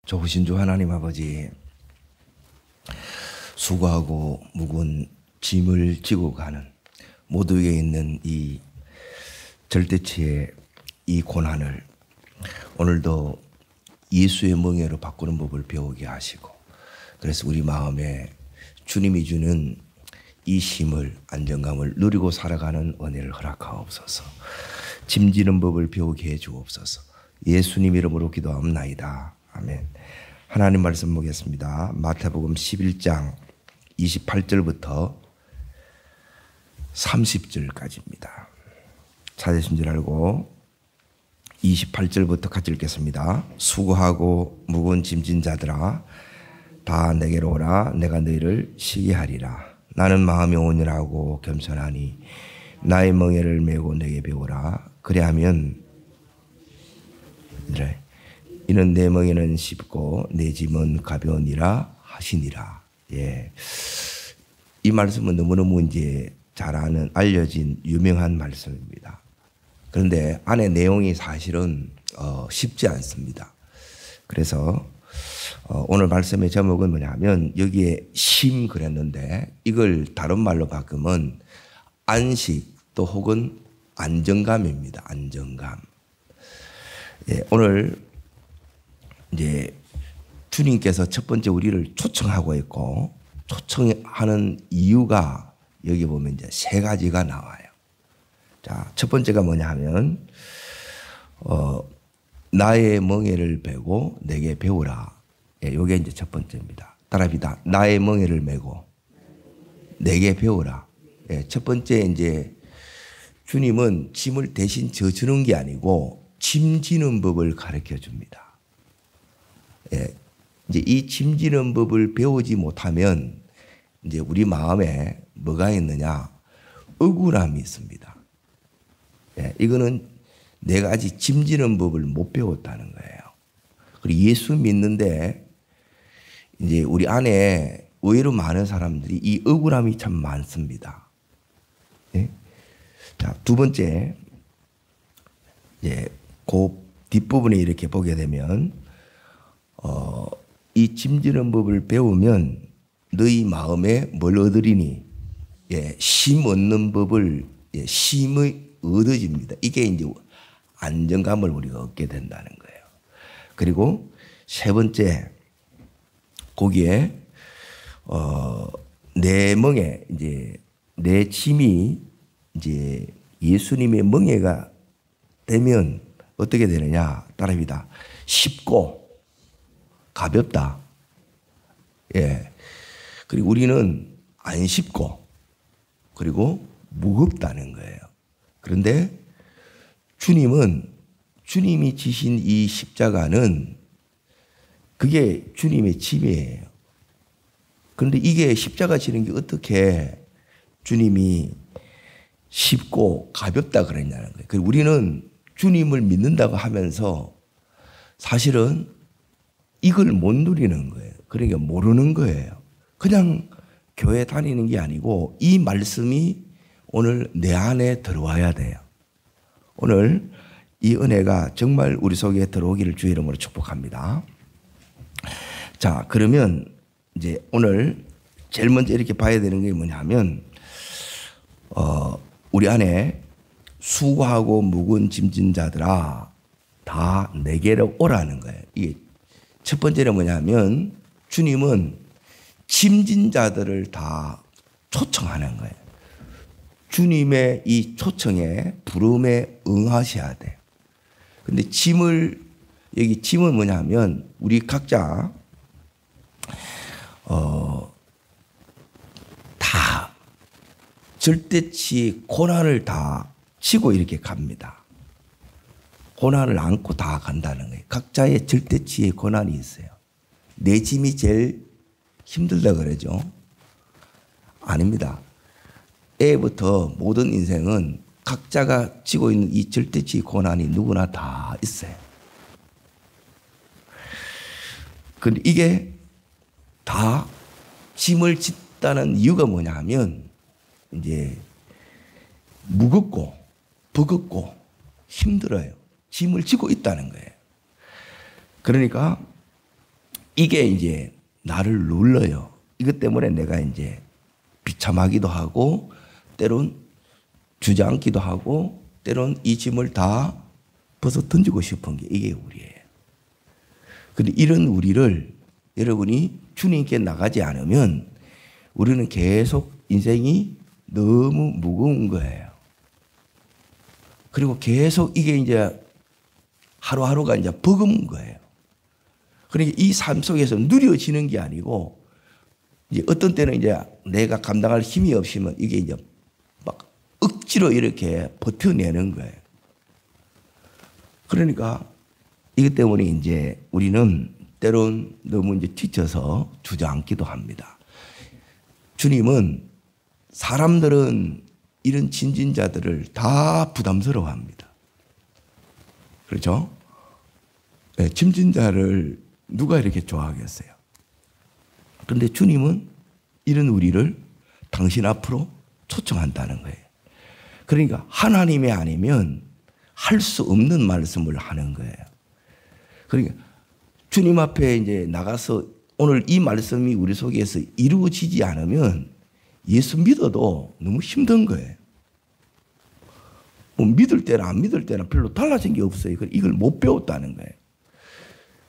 좋으신 주 하나님 아버지, 수고하고 무거운 짐을 지고 가는 모두에게 있는 이 절대치의 이 고난을 오늘도 예수의 멍에로 바꾸는 법을 배우게 하시고, 그래서 우리 마음에 주님이 주는 이 힘을, 안정감을 누리고 살아가는 은혜를 허락하옵소서. 짐지는 법을 배우게 해 주옵소서. 예수님 이름으로 기도합나이다. 아멘. 하나님 말씀 보겠습니다. 마태복음 11장 28절부터 30절까지입니다. 찾으신 줄 알고 28절부터 같이 읽겠습니다. 수고하고 무거운 짐진 자들아, 다 내게로 오라. 내가 너희를 쉬게 하리라. 나는 마음이 온유하고 겸손하니 나의 멍에를 메고 내게 배우라. 그래하면 이는 내 멍에는 쉽고 내 짐은 가벼우니라 하시니라. 예, 이 말씀은 너무너무 이제 잘 아는 알려진 유명한 말씀입니다. 그런데 안에 내용이 사실은 쉽지 않습니다. 그래서 오늘 말씀의 제목은 뭐냐면, 여기에 쉼 그랬는데 이걸 다른 말로 바꾸면 안식 또 혹은 안정감입니다. 안정감. 예, 오늘 이제 주님께서 첫 번째 우리를 초청하고 있고, 초청하는 이유가 여기 보면 이제 세 가지가 나와요. 자, 첫 번째가 뭐냐 하면 나의 멍에를 베고 내게 배우라. 예, 요게 이제 첫 번째입니다. 따라합니다. 나의 멍에를 메고 내게 배우라. 예, 첫 번째 이제 주님은 짐을 대신 져주는 게 아니고 짐지는 법을 가르쳐 줍니다. 예, 이제 이 짐지는 법을 배우지 못하면 이제 우리 마음에 뭐가 있느냐? 억울함이 있습니다. 예, 이거는 내가 아직 짐지는 법을 못 배웠다는 거예요. 그리고 예수 믿는데 이제 우리 안에 의외로 많은 사람들이 이 억울함이 참 많습니다. 예? 자, 두 번째, 그 뒷부분에 이렇게 보게 되면 이 짐지는 법을 배우면 너희 마음에 뭘 얻으리니? 예, 쉼 얻는 법을, 예, 쉼의 얻어집니다. 이게 이제 안정감을 우리가 얻게 된다는 거예요. 그리고 세 번째, 거기에 내 멍에 이제 내 짐이 이제 예수님의 멍에가 되면 어떻게 되느냐? 따라합니다. 쉽고 가볍다. 예. 그리고 우리는 안 쉽고 그리고 무겁다는 거예요. 그런데 주님은, 주님이 지신 이 십자가는 그게 주님의 짐이에요. 그런데 이게 십자가 지는 게 어떻게 주님이 쉽고 가볍다 그랬냐는 거예요. 그리고 우리는 주님을 믿는다고 하면서 사실은 이걸 못 누리는 거예요. 그러니까 모르는 거예요. 그냥 교회 다니는 게 아니고 이 말씀이 오늘 내 안에 들어와야 돼요. 오늘 이 은혜가 정말 우리 속에 들어오기를 주의 이름으로 축복합니다. 자, 그러면 이제 오늘 제일 먼저 이렇게 봐야 되는 게 뭐냐면, 우리 안에 수고하고 무거운 짐진 자들아, 다 내게로 오라는 거예요. 이게 첫 번째는 뭐냐면, 주님은 짐진 자들을 다 초청하는 거예요. 주님의 이 초청에, 부름에 응하셔야 돼요. 근데 여기 짐은 뭐냐면, 우리 각자 다 절대치 고난을 다 치고 이렇게 갑니다. 고난을 안고 다 간다는 거예요. 각자의 절대치의 고난이 있어요. 내 짐이 제일 힘들다 그러죠. 아닙니다. 애부터 모든 인생은 각자가 지고 있는 이 절대치 고난이 누구나 다 있어요. 그런데 이게 다 짐을 짓다는 이유가 뭐냐 하면, 이제 무겁고 버겁고 힘들어요. 짐을 지고 있다는 거예요. 그러니까 이게 이제 나를 눌러요. 이것 때문에 내가 이제 비참하기도 하고 때론 주저앉기도 하고 때론 이 짐을 다 벗어 던지고 싶은 게 이게 우리예요. 그런데 이런 우리를 여러분이 주님께 나가지 않으면 우리는 계속 인생이 너무 무거운 거예요. 그리고 계속 이게 이제 하루하루가 이제 버거운 거예요. 그러니까 이 삶 속에서 누려지는 게 아니고 이제 어떤 때는 이제 내가 감당할 힘이 없으면 이게 이제 막 억지로 이렇게 버텨내는 거예요. 그러니까 이것 때문에 이제 우리는 때론 너무 이제 지쳐서 주저앉기도 합니다. 주님은 사람들은 이런 진진자들을 다 부담스러워 합니다. 그렇죠? 네, 짐진자를 누가 이렇게 좋아하겠어요? 그런데 주님은 이런 우리를 당신 앞으로 초청한다는 거예요. 그러니까 하나님이 아니면 할 수 없는 말씀을 하는 거예요. 그러니까 주님 앞에 이제 나가서 오늘 이 말씀이 우리 속에서 이루어지지 않으면 예수 믿어도 너무 힘든 거예요. 뭐 믿을 때나 안 믿을 때나 별로 달라진 게 없어요. 이걸 못 배웠다는 거예요.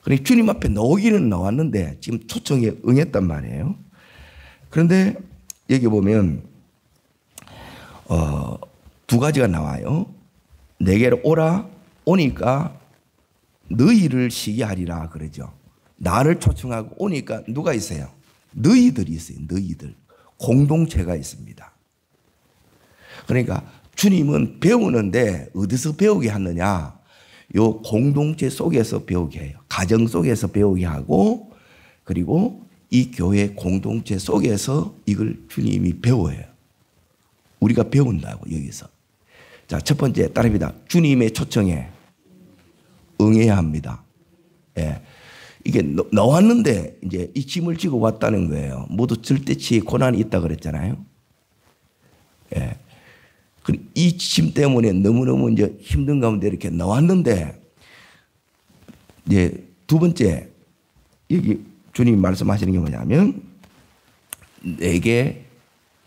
그러니까 주님 앞에 나오기는 나왔는데 지금 초청에 응했단 말이에요. 그런데 여기 보면 두 가지가 나와요. 내게로 오라 오니까 너희를 쉬게 하리라 그러죠. 나를 초청하고 오니까 누가 있어요? 너희들이 있어요. 너희들. 공동체가 있습니다. 그러니까 주님은 배우는데 어디서 배우게 하느냐? 요 공동체 속에서 배우게 해요. 가정 속에서 배우게 하고 그리고 이 교회 공동체 속에서 이걸 주님이 배워요. 우리가 배운다고 여기서. 자, 첫 번째 따릅니다. 주님의 초청에 응해야 합니다. 예. 이게 나왔는데 이제 이 짐을 지고 왔다는 거예요. 모두 절대치 고난이 있다 그랬잖아요. 예. 이 짐 때문에 너무너무 이제 힘든 가운데 이렇게 나왔는데 이제 두 번째 여기 주님이 말씀하시는 게 뭐냐면 내게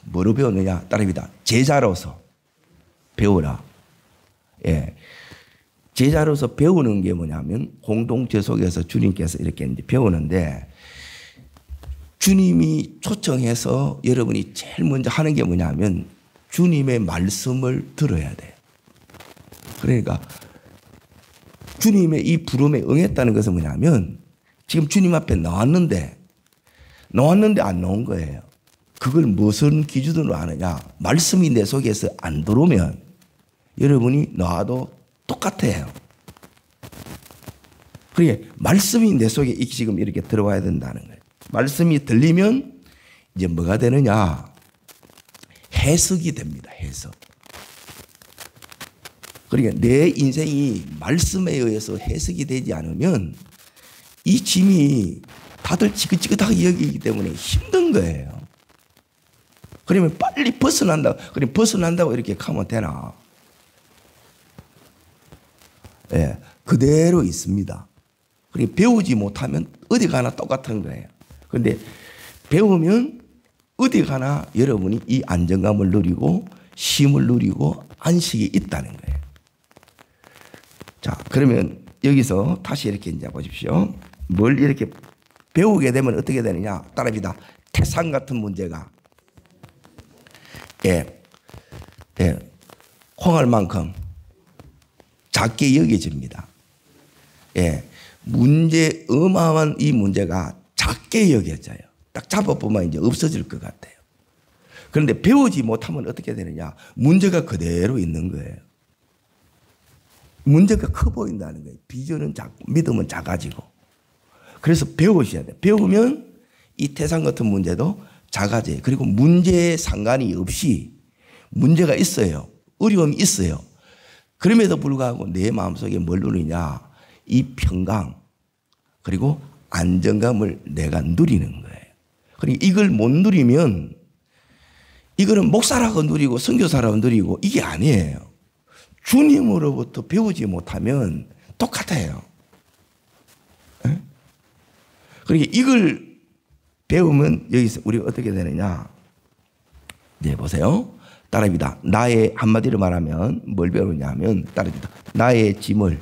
뭐로 배웠느냐? 따릅니다. 제자로서 배우라. 예. 제자로서 배우는 게 뭐냐면 공동체 속에서 주님께서 이렇게 이제 배우는데 주님이 초청해서 여러분이 제일 먼저 하는 게 뭐냐면 주님의 말씀을 들어야 돼요. 그러니까 주님의 이 부름에 응했다는 것은 뭐냐면 지금 주님 앞에 나왔는데 안 나온 거예요. 그걸 무슨 기준으로 아느냐? 말씀이 내 속에서 안 들어오면 여러분이 나와도 똑같아요. 그러니까 말씀이 내 속에 지금 이렇게 들어와야 된다는 거예요. 말씀이 들리면 이제 뭐가 되느냐? 해석이 됩니다. 해석. 그러니까 내 인생이 말씀에 의해서 해석이 되지 않으면 이 짐이 다들 지긋지긋하게 여기기 때문에 힘든 거예요. 그러면 빨리 벗어난다. 그럼 벗어난다고 이렇게 하면 되나? 예, 그대로 있습니다. 그러니까 배우지 못하면 어디 가나 똑같은 거예요. 그런데 배우면 어디 가나 여러분이 이 안정감을 누리고 쉼을 누리고 안식이 있다는 거예요. 자, 그러면 여기서 다시 이렇게 이제 보십시오. 뭘 이렇게 배우게 되면 어떻게 되느냐? 따라합니다. 태산 같은 문제가 콩알만큼 작게 여겨집니다. 예, 어마어마한 이 문제가 작게 여겨져요. 딱 잡아보면 이제 없어질 것 같아요. 그런데 배우지 못하면 어떻게 되느냐? 문제가 그대로 있는 거예요. 문제가 커 보인다는 거예요. 비전은 작고 믿음은 작아지고. 그래서 배우셔야 돼요. 배우면 이 태산 같은 문제도 작아져요. 그리고 문제에 상관이 없이 문제가 있어요. 어려움이 있어요. 그럼에도 불구하고 내 마음속에 뭘 누리냐? 이 평강 그리고 안정감을 내가 누리는 거예요. 그러니까 이걸 못 누리면 이거는 목사라고 누리고 선교사라고 누리고 이게 아니에요. 주님으로부터 배우지 못하면 똑같아요. 그러니까 이걸 배우면 여기서 우리가 어떻게 되느냐. 네, 보세요. 따라합니다. 나의, 한마디로 말하면 뭘 배우느냐 하면 따라합니다. 나의 짐을,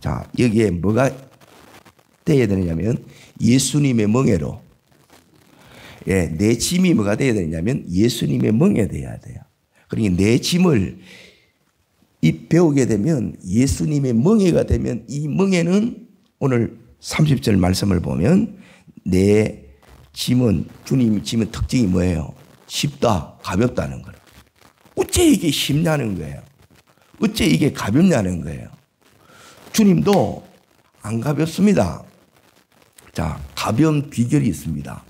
자, 여기에 뭐가 돼야 되느냐면 예수님의 멍에로, 예, 내 짐이 뭐가 돼야 되느냐면 예수님의 멍에 돼야 돼요. 그러니까 내 짐을 배우게 되면 예수님의 멍에가 되면 이 멍에는 오늘 30절 말씀을 보면 내 짐은, 주님 짐은 특징이 뭐예요? 쉽다, 가볍다는 거예요. 어째 이게 쉽냐는 거예요. 어째 이게 가볍냐는 거예요. 주님도 안 가볍습니다. 자, 가벼운 비결이 있습니다.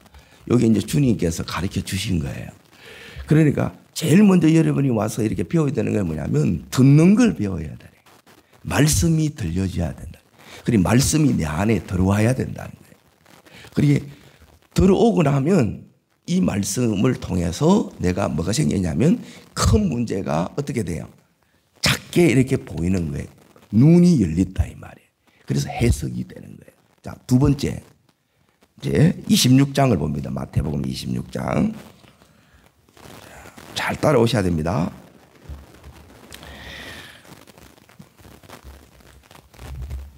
여기 이제 주님께서 가르쳐 주신 거예요. 그러니까 제일 먼저 여러분이 와서 이렇게 배워야 되는 게 뭐냐면 듣는 걸 배워야 돼요. 말씀이 들려줘야 된다. 그리고 말씀이 내 안에 들어와야 된다는 거예요. 그리고 들어오고 나면 이 말씀을 통해서 내가 뭐가 생기냐면 큰 문제가 어떻게 돼요? 작게 이렇게 보이는 거예요. 눈이 열렸다 이 말이에요. 그래서 해석이 되는 거예요. 자, 두 번째. 이제 26장을 봅니다. 마태복음 26장. 잘 따라오셔야 됩니다.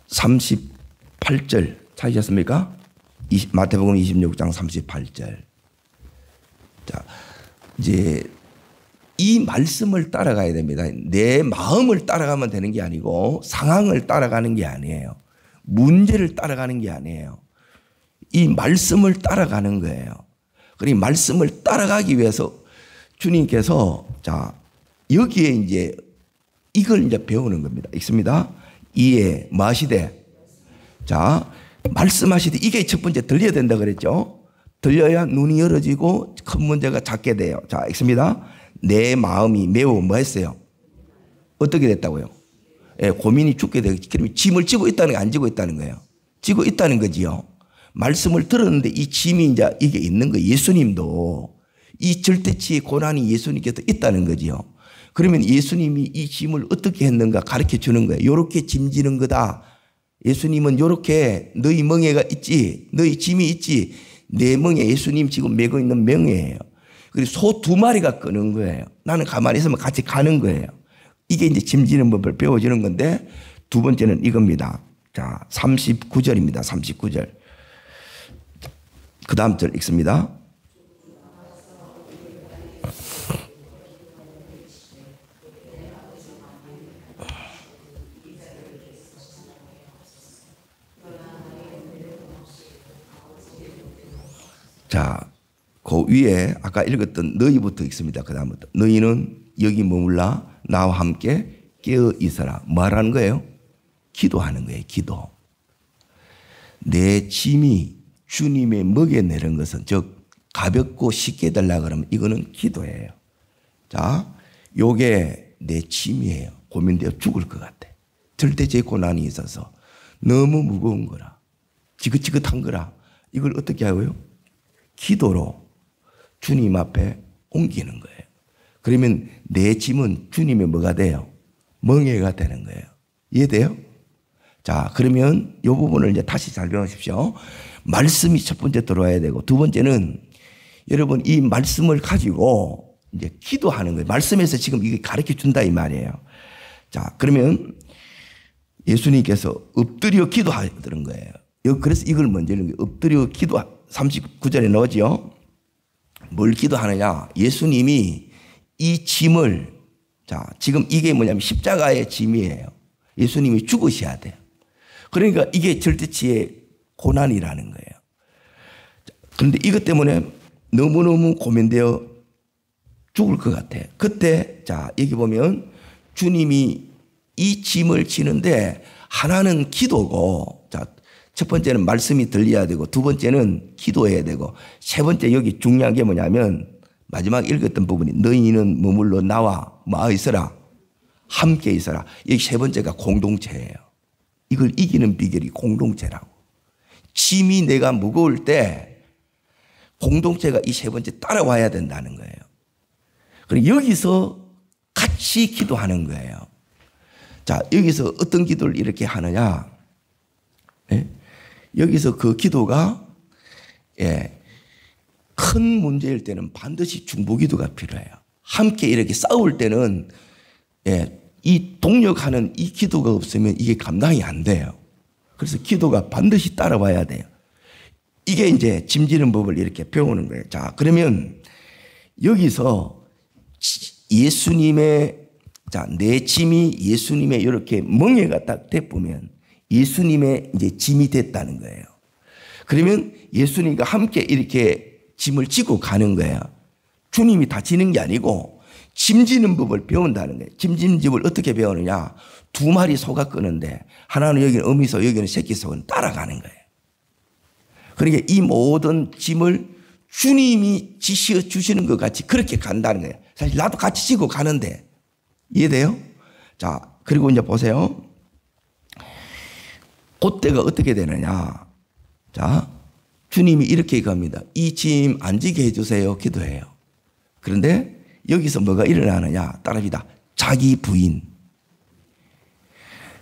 (38절) 찾으셨습니까? 마태복음 26장 38절. 자, 이제 이 말씀을 따라가야 됩니다. 내 마음을 따라가면 되는 게 아니고 상황을 따라가는 게 아니에요. 문제를 따라가는 게 아니에요. 이 말씀을 따라가는 거예요. 그리고 말씀을 따라가기 위해서 주님께서, 자, 여기에 이제 이걸 이제 배우는 겁니다. 읽습니다. 이에 마시되, 자, 말씀하시되, 이게 첫 번째 들려야 된다 그랬죠. 들려야 눈이 열어지고 큰 문제가 작게 돼요. 자, 읽습니다. 내 마음이 매우 뭐 했어요? 어떻게 됐다고요? 예, 고민이 죽게 되고, 그러면 짐을 지고 있다는 게 안 지고 있다는 거예요. 지고 있다는 거지요. 말씀을 들었는데 이 짐이 이제 이게 있는 거예요. 예수님도 이 절대치의 고난이 예수님께서 있다는 거지요. 그러면 예수님이 이 짐을 어떻게 했는가 가르쳐 주는 거예요. 요렇게 짐지는 거다. 예수님은 요렇게 너희 멍에가 있지, 너희 짐이 있지. 내 멍에 예수님 지금 메고 있는 멍에예요. 그리고 소 2마리가 끄는 거예요. 나는 가만히 있으면 같이 가는 거예요. 이게 이제 짐지는 법을 배워주는 건데, 두 번째는 이겁니다. 자, 39절입니다. 39절. 그 다음 절 읽습니다. 자, 그 위에 아까 읽었던 너희부터 읽습니다. 그 다음부터. 너희는 여기 머물라 나와 함께 깨어 있어라. 뭐라는 거예요? 기도하는 거예요. 기도. 내 짐이 주님의 먹여 내는 것은, 즉 가볍고 쉽게 해달라 그러면 이거는 기도예요. 자, 요게 내 짐이에요. 고민되어 죽을 것 같아. 절대적 고난이 있어서 너무 무거운 거라, 지긋지긋한 거라. 이걸 어떻게 하고요? 기도로 주님 앞에 옮기는 거예요. 그러면 내 짐은 주님의 뭐가 돼요? 멍에가 되는 거예요. 이해돼요? 자, 그러면 이 부분을 이제 다시 잘 배우십시오. 말씀이 첫 번째 들어와야 되고, 두 번째는 여러분 이 말씀을 가지고 이제 기도하는 거예요. 말씀에서 지금 이게 가르쳐 준다 이 말이에요. 자, 그러면 예수님께서 엎드려 기도하던 거예요. 그래서 이걸 먼저 읽는 거예요. 엎드려 기도, 39절에 나오죠. 뭘 기도하느냐? 예수님이 이 짐을, 자, 지금 이게 뭐냐면 십자가의 짐이에요. 예수님이 죽으셔야 돼요. 그러니까 이게 절대치의 고난이라는 거예요. 그런데 이것 때문에 너무너무 고민되어 죽을 것 같아. 그때, 자, 여기 보면 주님이 이 짐을 지는데 하나는 기도고, 자, 첫 번째는 말씀이 들려야 되고, 두 번째는 기도해야 되고, 세 번째 여기 중요한 게 뭐냐면 마지막 읽었던 부분이 너희는 머물러 나와 뭐 있어라? 함께 있어라. 여기 세 번째가 공동체예요. 이걸 이기는 비결이 공동체라고. 짐이 내가 무거울 때 공동체가 이 세 번째 따라와야 된다는 거예요. 그리고 여기서 같이 기도하는 거예요. 자, 여기서 어떤 기도를 이렇게 하느냐? 네? 여기서 그 기도가 큰 문제일 때는 반드시 중보기도가 필요해요. 함께 이렇게 싸울 때는 이 동력하는 이 기도가 없으면 이게 감당이 안 돼요. 그래서 기도가 반드시 따라와야 돼요. 이게 이제 짐지는 법을 이렇게 배우는 거예요. 자, 그러면 여기서 예수님의, 자, 내 짐이 예수님의 이렇게 멍에가 딱 돼보면 예수님의 이제 짐이 됐다는 거예요. 그러면 예수님과 함께 이렇게 짐을 지고 가는 거예요. 주님이 다 지는 게 아니고 짐지는 법을 배운다는 거예요. 짐지는 법을 어떻게 배우느냐. 2마리 소가 끄는데 하나는 여기는 어미소, 여기는 새끼소는 따라가는 거예요. 그러니까 이 모든 짐을 주님이 지시어 주시는 것 같이 그렇게 간다는 거예요. 사실 나도 같이 지고 가는데. 이해돼요? 자, 그리고 이제 보세요. 그때가 어떻게 되느냐. 자, 주님이 이렇게 갑니다. 이 짐 안 지게 해주세요. 기도해요. 그런데 여기서 뭐가 일어나느냐. 따라합니다. 자기 부인.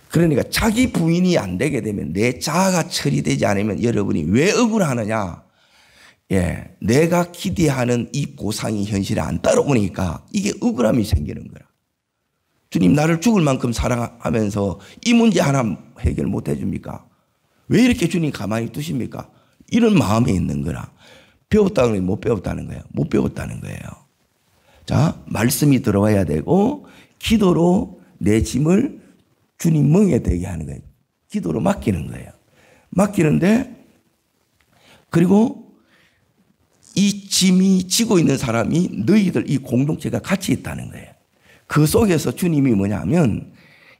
그러니까 자기 부인이 안 되게 되면 내 자아가 처리되지 않으면 여러분이 왜 억울하느냐. 내가 기대하는 이 보상이 현실에 안 따라오니까 이게 억울함이 생기는 거야. 주님 나를 죽을 만큼 사랑하면서 이 문제 하나 해결 못 해줍니까? 왜 이렇게 주님 가만히 두십니까? 이런 마음이 있는 거라. 배웠다는 게 못 배웠다는 거예요. 못 배웠다는 거예요. 자, 말씀이 들어와야 되고 기도로 내 짐을 주님 멍에 되게 하는 거예요. 기도로 맡기는 거예요. 맡기는데 그리고 이 짐이 지고 있는 사람이 너희들 이 공동체가 같이 있다는 거예요. 그 속에서 주님이 뭐냐면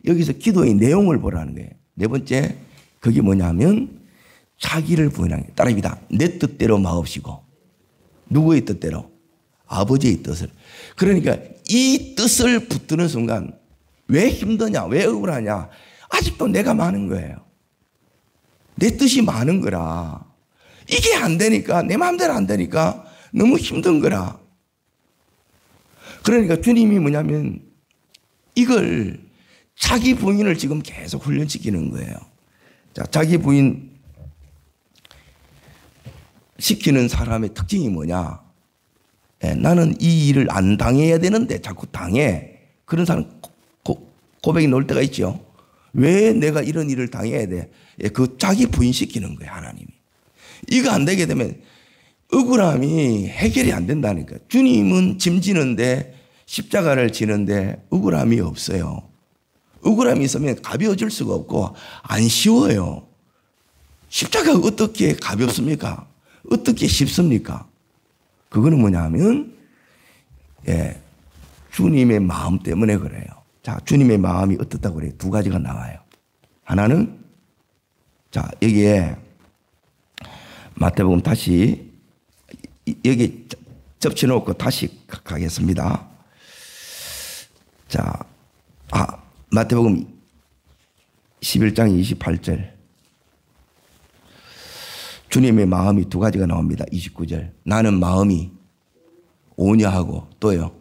여기서 기도의 내용을 보라는 거예요. 네 번째 그게 뭐냐면 자기를 부인하는 거예요. 따라합니다. 내 뜻대로 마옵시고 누구의 뜻대로? 아버지의 뜻을. 그러니까 이 뜻을 붙드는 순간 왜 힘드냐? 왜 억울하냐? 아직도 내가 많은 거예요. 내 뜻이 많은 거라. 이게 안 되니까 내 마음대로 안 되니까 너무 힘든 거라. 그러니까 주님이 뭐냐면 이걸 자기 부인을 지금 계속 훈련시키는 거예요. 자, 자기 부인 시키는 사람의 특징이 뭐냐? 나는 이 일을 안 당해야 되는데 자꾸 당해. 그런 사람 고백이 나올 때가 있죠. 왜 내가 이런 일을 당해야 돼? 그 자기 부인시키는 거예요, 하나님이. 이거 안 되게 되면 억울함이 해결이 안 된다니까. 주님은 짐지는데 십자가를 지는데 억울함이 없어요. 억울함이 있으면 가벼워질 수가 없고 안 쉬워요. 십자가가 어떻게 가볍습니까? 어떻게 쉽습니까? 그거는 뭐냐 하면 주님의 마음 때문에 그래요. 자, 주님의 마음이 어떻다고 그래요? 2가지가 나와요. 하나는 자, 여기에 마태복음 다시 여기 접쳐놓고 다시 가겠습니다. 자, 마태복음 11장 28절. 주님의 마음이 2가지가 나옵니다. 29절. 나는 마음이 온유하고 또요.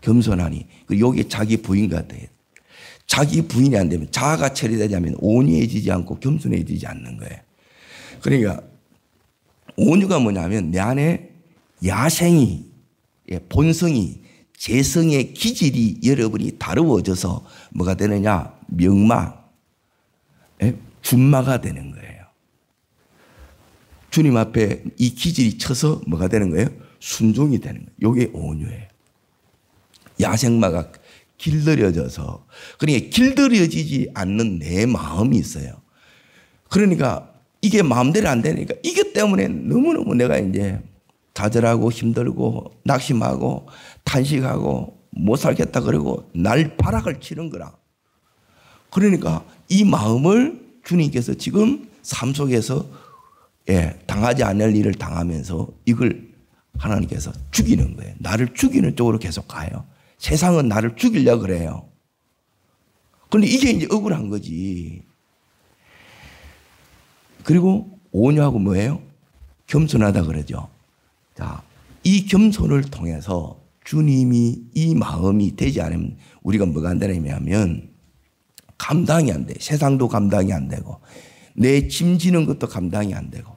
겸손하니. 그리고 여기 자기 부인 같아요. 자기 부인이 안 되면 자아가 처리되자면 온유해지지 않고 겸손해지지 않는 거예요. 그러니까 온유가 뭐냐면 내 안에 야생이, 본성이, 재성의 기질이 여러분이 다루어져서 뭐가 되느냐? 명마, 준마가 되는 거예요. 주님 앞에 이 기질이 쳐서 뭐가 되는 거예요? 순종이 되는 거예요. 이게 온유예요. 야생마가 길들여져서, 그러니까 길들여지지 않는 내 마음이 있어요. 그러니까 이게 마음대로 안 되니까 이것 때문에 너무너무 내가 이제 좌절하고 힘들고 낙심하고 탄식하고 못 살겠다 그러고 날벼락을 치는 거라. 그러니까 이 마음을 주님께서 지금 삶 속에서 당하지 않을 일을 당하면서 이걸 하나님께서 죽이는 거예요. 나를 죽이는 쪽으로 계속 가요. 세상은 나를 죽이려고 그래요. 그런데 이게 이제 억울한 거지. 그리고 온유하고 뭐예요? 겸손하다 그러죠. 자, 이 겸손을 통해서 주님이 이 마음이 되지 않으면 우리가 뭐가 안 되냐면 감당이 안 돼. 세상도 감당이 안 되고 내 짐 지는 것도 감당이 안 되고,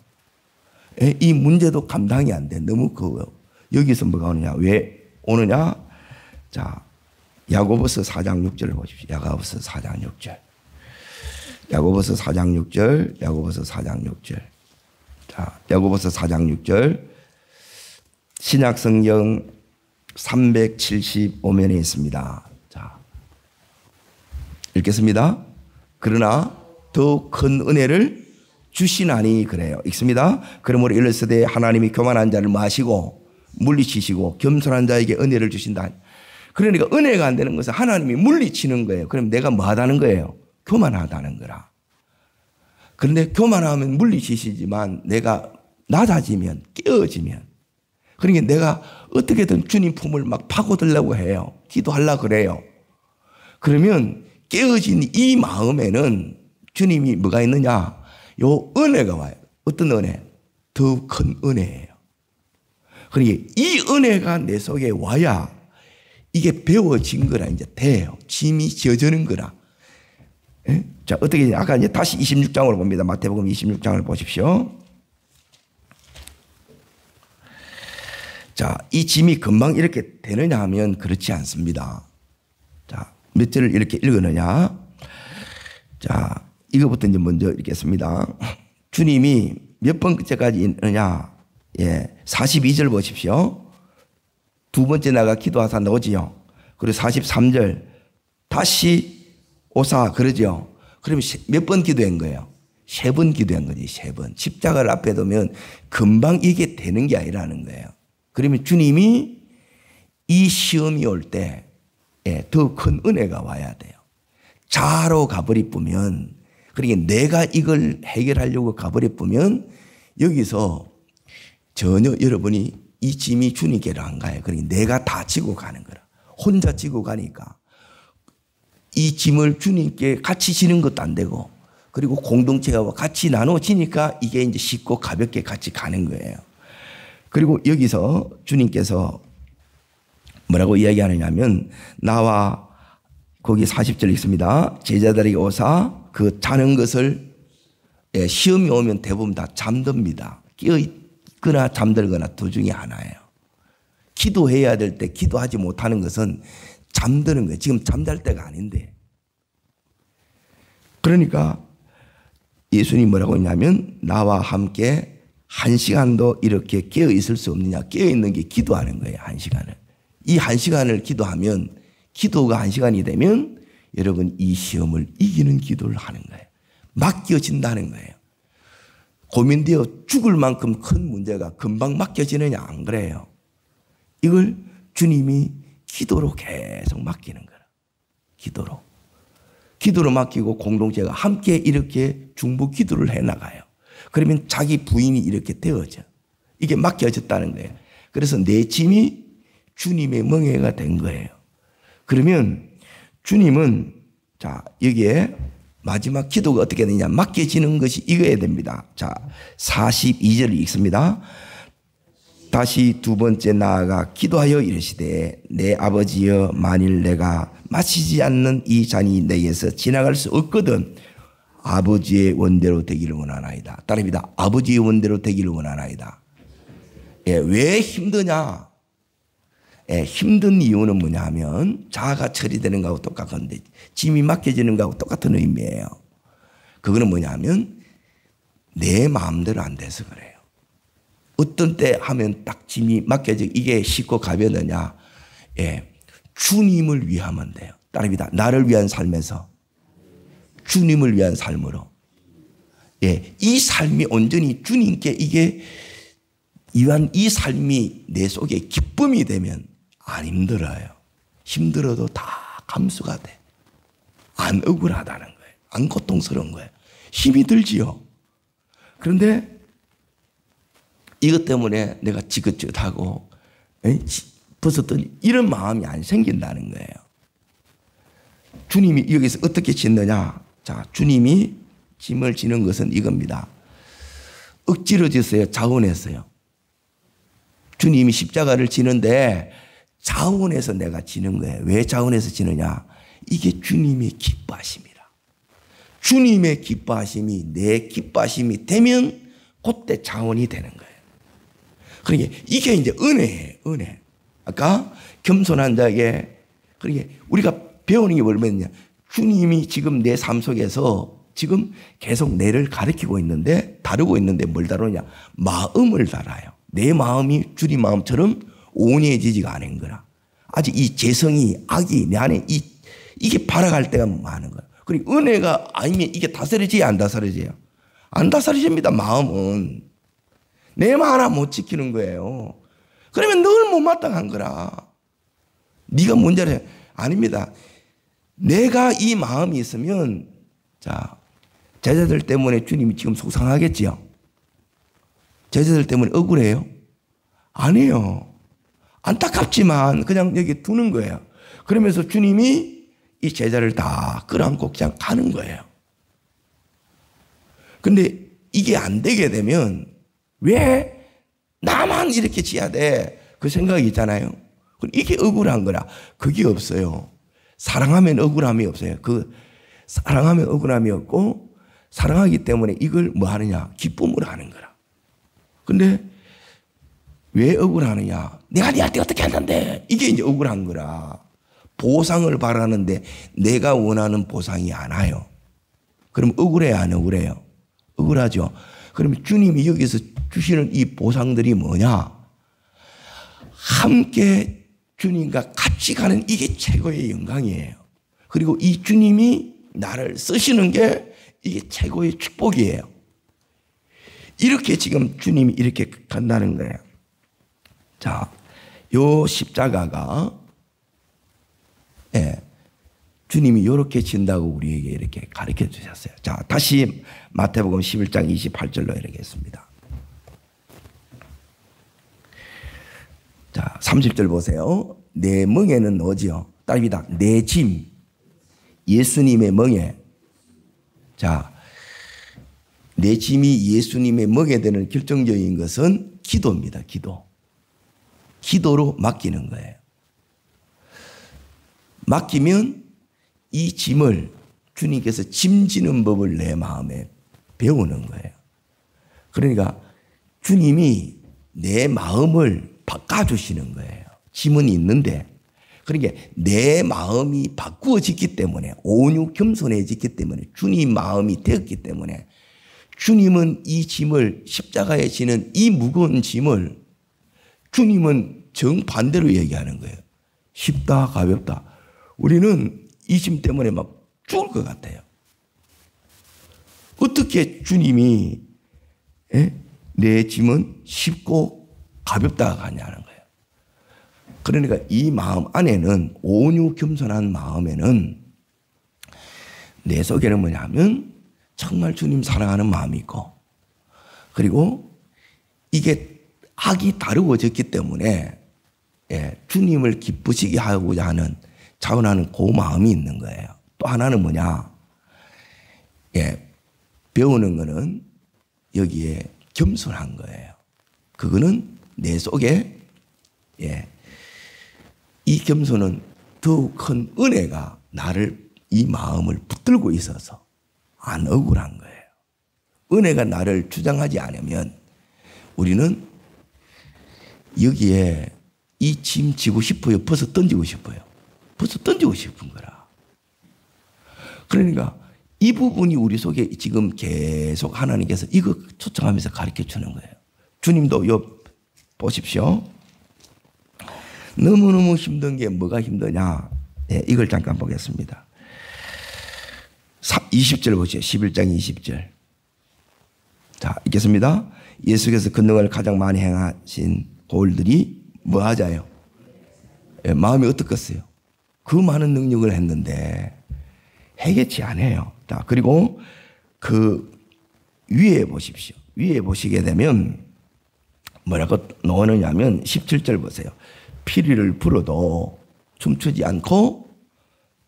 이 문제도 감당이 안 돼. 너무 여기서 뭐가 오느냐? 왜 오느냐? 자, 야고보서 4장 6절을 보십시오. 야고보서 4장 6절. 야고보서 4장 6절. 야고보서 4장 6절. 자, 야고보서 4장 6절. 신약성경 375면에 있습니다. 자, 읽겠습니다. 그러나 더 큰 은혜를 주시나니 그래요. 읽습니다. 그러므로 이르시되 하나님이 교만한 자를 마시고 물리치시고 겸손한 자에게 은혜를 주신다. 그러니까 은혜가 안 되는 것은 하나님이 물리치는 거예요. 그럼 내가 뭐 하다는 거예요? 교만하다는 거라. 그런데 교만하면 물리치시지만 내가 낮아지면, 깨어지면, 그러니까 내가 어떻게든 주님 품을 막 파고들려고 해요. 기도하려고 그래요. 그러면 깨어진 이 마음에는 주님이 뭐가 있느냐? 요 은혜가 와요. 어떤 은혜? 더 큰 은혜예요. 그러니까 이 은혜가 내 속에 와야 이게 배워진 거라 이제 돼요. 짐이 지어지는 거라. 예? 자, 어떻게, 아까 이제 다시 26장으로 봅니다. 마태복음 26장을 보십시오. 자, 이 짐이 금방 이렇게 되느냐 하면 그렇지 않습니다. 자, 몇 절을 이렇게 읽었느냐. 자, 이거부터 이제 먼저 읽겠습니다. 주님이 몇 번째까지 있느냐. 예, 42절 보십시오. 두 번째 나가 기도하사 나오지요. 그리고 43절 다시 오사 그러죠. 그러면 몇 번 기도한 거예요? 3번 기도한 거지. 3번. 십자가를 앞에 두면 금방 이게 되는 게 아니라는 거예요. 그러면 주님이 이 시험이 올 때 더 큰 은혜가 와야 돼요. 자로 가버리면, 그러니까 내가 이걸 해결하려고 가버리면 여기서 전혀 여러분이 이 짐이 주님께로 안 가요. 그러니까 내가 다 지고 가는 거라. 혼자 지고 가니까 이 짐을 주님께 같이 지는 것도 안 되고, 그리고 공동체와 같이 나눠지니까 이게 이제 쉽고 가볍게 같이 가는 거예요. 그리고 여기서 주님께서 뭐라고 이야기하느냐면, 나와 거기 40절 있습니다. 제자들에게 오사 그 자는 것을, 시험이 오면 대부분 다 잠듭니다. 깨어있거나 잠들거나 둘 중에 하나예요. 기도해야 될 때 기도하지 못하는 것은 잠드는 거예요. 지금 잠잘 때가 아닌데. 그러니까 예수님이 뭐라고 했냐면, 나와 함께 1시간도 이렇게 깨어 있을 수 없느냐. 깨어 있는 게 기도하는 거예요. 1시간을. 이 1시간을 기도하면, 기도가 1시간이 되면 여러분 이 시험을 이기는 기도를 하는 거예요. 맡겨진다는 거예요. 고민되어 죽을 만큼 큰 문제가 금방 맡겨지느냐, 안 그래요. 이걸 주님이 기도로 계속 맡기는 거라. 기도로 맡기고 공동체가 함께 이렇게 중보 기도를 해나가요. 그러면 자기 부인이 이렇게 되어져. 이게 맡겨졌다는 거예요. 그래서 내 짐이 주님의 멍에가 된 거예요. 그러면 주님은, 자, 여기에 마지막 기도가 어떻게 되냐. 맡겨지는 것이 이거야 됩니다. 자, 42절을 읽습니다. 다시 두 번째 나아가 기도하여 이르시되, 내 아버지여, 만일 내가 마시지 않는 이 잔이 내게서 지나갈 수 없거든 아버지의 원대로 되기를 원하나이다. 따릅니다. 아버지의 원대로 되기를 원하나이다. 왜 힘드냐? 힘든 이유는 뭐냐 하면 자아가 처리되는 거하고 똑같은데, 짐이 맡겨지는 거하고 똑같은 의미예요. 그거는 뭐냐 하면 내 마음대로 안 돼서 그래요. 어떤 때 하면 딱 짐이 맡겨져 이게 쉽고 가벼느냐. 주님을 위하면 돼요. 따릅니다. 나를 위한 삶에서 주님을 위한 삶으로. 이 삶이 온전히 주님께 이게 위한 이 삶이 내 속에 기쁨이 되면 안 힘들어요. 힘들어도 다 감수가 돼. 안 억울하다는 거예요. 안 고통스러운 거예요. 힘이 들지요. 그런데 이것 때문에 내가 지긋지긋하고 벗었더니 이런 마음이 안 생긴다는 거예요. 주님이 여기서 어떻게 짓느냐. 자, 주님이 짐을 지는 것은 이겁니다. 억지로 졌어요? 자원했어요? 주님이 십자가를 지는데 자원해서 내가 지는 거예요. 왜 자원해서 지느냐? 이게 주님이 기뻐하십니다. 주님의 기뻐하심이 내 기뻐하심이 되면 그때 자원이 되는 거예요. 그러니까 이게 이제 은혜예요. 은혜. 아까 겸손한 자에게 그러니까 우리가 배우는 게 뭐냐면 주님이 지금 내 삶 속에서 지금 계속 내를 가르치고 있는데 다루고 있는데 뭘 다루냐? 마음을 달아요. 내 마음이 주님 마음처럼 온유해지지가 않은 거라. 아직 이 재성이 악이 내 안에 이게 발악할 때가 많은 거야. 그리고 은혜가 아니면 이게 다스려져야 안 다스려져요? 안 다스려집니다. 마음은. 내 말 하나 못 지키는 거예요. 그러면 늘 못마땅한 거라. 네가 문제래. 아닙니다. 내가 이 마음이 있으면 자 제자들 때문에 주님이 지금 속상하겠지요. 제자들 때문에 억울해요? 아니에요. 안타깝지만 그냥 여기 두는 거예요. 그러면서 주님이 이 제자를 다 끌어안고 그냥 가는 거예요. 근데 이게 안 되게 되면 왜 나만 이렇게 지어야 돼? 그 생각이 있잖아요. 이게 억울한 거라. 그게 없어요. 사랑하면 억울함이 없어요. 사랑하면 억울함이 없고 사랑하기 때문에 이걸 뭐 하느냐? 기쁨으로 하는 거라. 근데 왜 억울하느냐? 내가 니한테 어떻게 한다는데? 이게 이제 억울한 거라. 보상을 바라는데 내가 원하는 보상이 안 와요. 그럼 억울해요, 안 억울해요? 억울하죠. 그러면 주님이 여기서 주시는 이 보상들이 뭐냐? 함께 주님과 같이 가는 이게 최고의 영광이에요. 그리고 이 주님이 나를 쓰시는 게 이게 최고의 축복이에요. 이렇게 지금 주님이 이렇게 간다는 거예요. 자, 요 십자가가 주님이 이렇게 진다고 우리에게 이렇게 가르쳐 주셨어요. 자, 다시 마태복음 11장 28절로 이렇게 했습니다. 자, 30절 보세요. 내 멍에는 뭐지요? 따릅니다. 내 짐. 예수님의 멍에. 자, 내 짐이 예수님의 멍에 되는 결정적인 것은 기도입니다. 기도. 기도로 맡기는 거예요. 맡기면 이 짐을 주님께서 짐지는 법을 내 마음에 배우는 거예요. 그러니까 주님이 내 마음을 바꿔주시는 거예요. 짐은 있는데 그러니까 내 마음이 바꾸어졌기 때문에 온유 겸손해졌기 때문에 주님 마음이 되었기 때문에 주님은 이 짐을 십자가에 지는 이 무거운 짐을 주님은 정반대로 얘기하는 거예요. 쉽다 가볍다. 우리는 이 짐 때문에 막 죽을 것 같아요. 어떻게 주님이 내 짐은 쉽고 가볍다가 하냐는 거예요. 그러니까 이 마음 안에는 온유 겸손한 마음에는 내 속에는 뭐냐면 정말 주님 사랑하는 마음이 있고 그리고 이게 악이 다루어졌기 때문에 주님을 기쁘시게 하고자 하는 자원하는 그 마음이 있는 거예요. 또 하나는 뭐냐? 배우는 거는 여기에 겸손한 거예요. 그거는 내 속에 이 겸손은 더욱 큰 은혜가 나를 이 마음을 붙들고 있어서 안 억울한 거예요. 은혜가 나를 주장하지 않으면 우리는 여기에 이 짐 지고 싶어요. 벗어 던지고 싶어요. 벌써 던지고 싶은 거라. 그러니까 이 부분이 우리 속에 지금 계속 하나님께서 이거 초청하면서 가르쳐 주는 거예요. 주님도 보십시오. 너무너무 힘든 게 뭐가 힘드냐? 이걸 잠깐 보겠습니다. 20절 보시죠. 11장 20절. 자, 읽겠습니다. 예수께서 권능을 가장 많이 행하신 고을들이 뭐 하자요? 마음이 어떻겠어요? 그 많은 능력을 했는데 해결치 않아요. 자, 그리고 그 위에 보십시오. 위에 보시게 되면 뭐라고 나오느냐면 17절 보세요. 피리를 불어도 춤추지 않고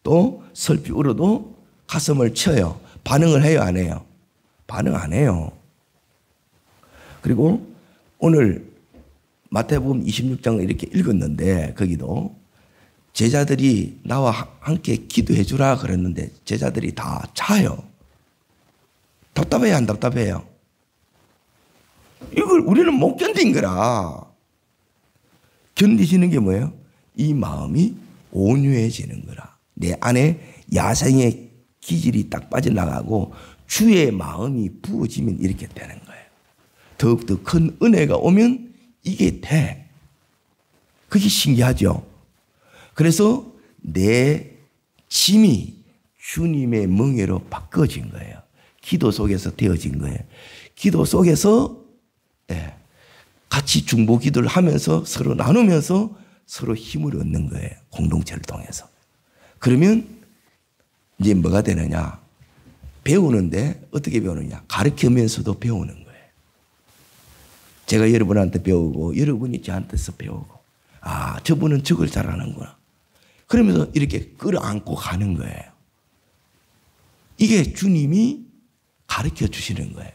또 슬피 울어도 가슴을 쳐요. 반응을 해요, 안 해요? 반응 안 해요. 그리고 오늘 마태복음 26장을 이렇게 읽었는데 거기도 제자들이 나와 함께 기도해 주라 그랬는데 제자들이 다 자요. 답답해요, 안 답답해요? 이걸 우리는 못 견딘 거라. 견디시는 게 뭐예요? 이 마음이 온유해지는 거라. 내 안에 야생의 기질이 딱 빠져나가고 주의 마음이 부어지면 이렇게 되는 거예요. 더욱더 큰 은혜가 오면 이게 돼. 그게 신기하죠. 그래서 내 짐이 주님의 멍에로 바꿔진 거예요. 기도 속에서 되어진 거예요. 기도 속에서 같이 중보 기도를 하면서 서로 나누면서 서로 힘을 얻는 거예요. 공동체를 통해서. 그러면 이제 뭐가 되느냐? 배우는데 어떻게 배우느냐? 가르치면서도 배우는 거예요. 제가 여러분한테 배우고 여러분이 저한테서 배우고, 아, 저분은 저걸 잘하는구나. 그러면서 이렇게 끌어안고 가는 거예요. 이게 주님이 가르쳐 주시는 거예요.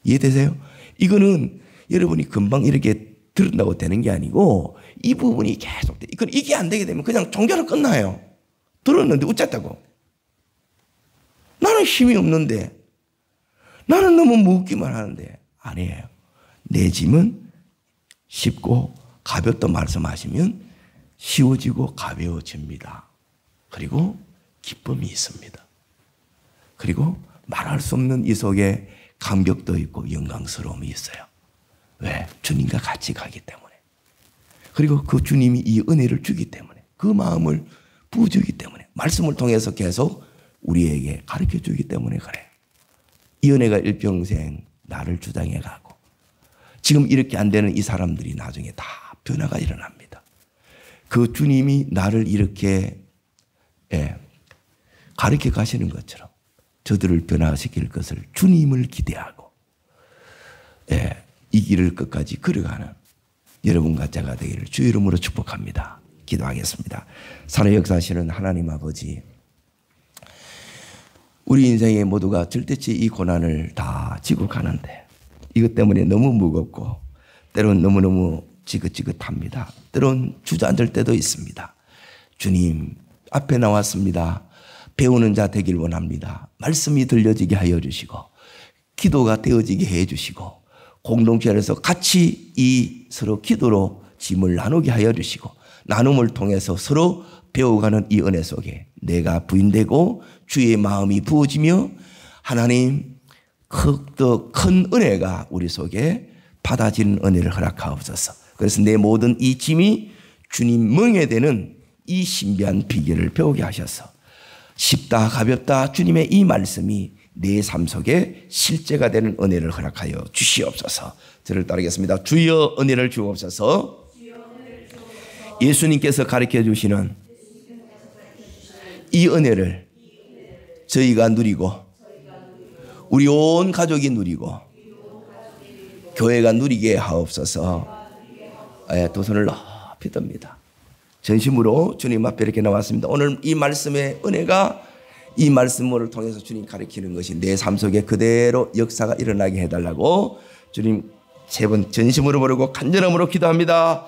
이해되세요? 이거는 여러분이 금방 이렇게 들은다고 되는 게 아니고 이 부분이 계속 돼. 이게 안 되게 되면 그냥 종교는 끝나요. 들었는데 어쨌다고. 나는 힘이 없는데, 나는 너무 무겁기만 하는데. 아니에요. 내 짐은 쉽고 가볍다 말씀하시면 쉬워지고 가벼워집니다. 그리고 기쁨이 있습니다. 그리고 말할 수 없는 이 속에 감격도 있고 영광스러움이 있어요. 왜? 주님과 같이 가기 때문에. 그리고 그 주님이 이 은혜를 주기 때문에, 그 마음을 부어주기 때문에, 말씀을 통해서 계속 우리에게 가르쳐 주기 때문에 그래요. 이 은혜가 일평생 나를 주장해 가고, 지금 이렇게 안 되는 이 사람들이 나중에 다 변화가 일어납니다. 그 주님이 나를 이렇게 가르쳐 가시는 것처럼 저들을 변화시킬 것을 주님을 기대하고 이 길을 끝까지 걸어가는 여러분과 제가 되기를 주의 이름으로 축복합니다. 기도하겠습니다. 살아 역사하시는 하나님 아버지, 우리 인생의 모두가 절대치 이 고난을 다 지고 가는데 이것 때문에 너무 무겁고 때로는 너무너무 지긋지긋합니다. 때로는 주저앉을 때도 있습니다. 주님 앞에 나왔습니다. 배우는 자 되길 원합니다. 말씀이 들려지게 하여 주시고 기도가 되어지게 해 주시고 공동체 안에서 같이 이 서로 기도로 짐을 나누게 하여 주시고 나눔을 통해서 서로 배워가는 이 은혜 속에 내가 부인되고 주의 마음이 부어지며 하나님 더 큰 은혜가 우리 속에 받아지는 은혜를 허락하옵소서. 그래서 내 모든 이 짐이 주님 멍에 되는 이 신비한 비결을 배우게 하셔서 쉽다 가볍다 주님의 이 말씀이 내 삶 속에 실제가 되는 은혜를 허락하여 주시옵소서. 저를 따르겠습니다. 주여 은혜를 주옵소서. 예수님께서 가르쳐 주시는 이 은혜를 저희가 누리고 우리 온 가족이 누리고 교회가 누리게 하옵소서. 두 손을 높이 듭니다. 전심으로 주님 앞에 이렇게 나왔습니다. 오늘 이 말씀의 은혜가 이 말씀을 통해서 주님 가르치는 것이 내 삶 속에 그대로 역사가 일어나게 해달라고 주님 세 번 전심으로 부르고 간절함으로 기도합니다.